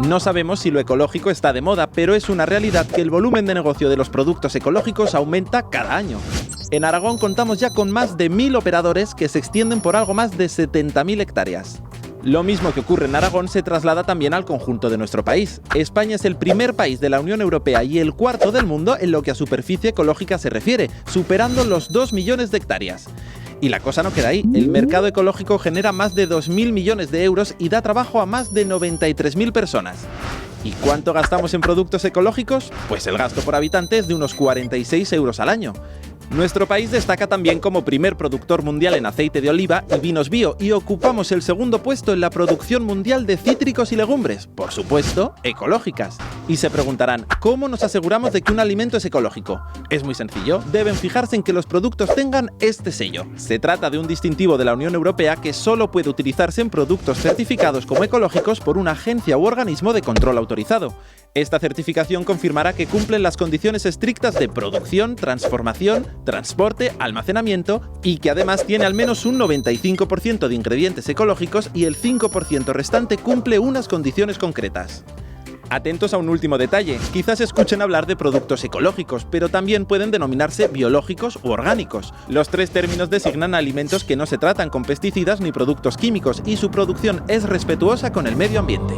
No sabemos si lo ecológico está de moda, pero es una realidad que el volumen de negocio de los productos ecológicos aumenta cada año. En Aragón contamos ya con más de 1.000 operadores que se extienden por algo más de 70.000 hectáreas. Lo mismo que ocurre en Aragón se traslada también al conjunto de nuestro país. España es el primer país de la Unión Europea y el cuarto del mundo en lo que a superficie ecológica se refiere, superando los 2 millones de hectáreas. Y la cosa no queda ahí. El mercado ecológico genera más de 2.000 millones de euros y da trabajo a más de 93.000 personas. ¿Y cuánto gastamos en productos ecológicos? Pues el gasto por habitante es de unos 46 euros al año. Nuestro país destaca también como primer productor mundial en aceite de oliva y vinos bio y ocupamos el segundo puesto en la producción mundial de cítricos y legumbres, por supuesto, ecológicas. Y se preguntarán, ¿cómo nos aseguramos de que un alimento es ecológico? Es muy sencillo, deben fijarse en que los productos tengan este sello. Se trata de un distintivo de la Unión Europea que solo puede utilizarse en productos certificados como ecológicos por una agencia u organismo de control autorizado. Esta certificación confirmará que cumplen las condiciones estrictas de producción, transformación, transporte, almacenamiento y que además tiene al menos un 95% de ingredientes ecológicos y el 5% restante cumple unas condiciones concretas. Atentos a un último detalle, quizás escuchen hablar de productos ecológicos, pero también pueden denominarse biológicos u orgánicos. Los tres términos designan alimentos que no se tratan con pesticidas ni productos químicos y su producción es respetuosa con el medio ambiente.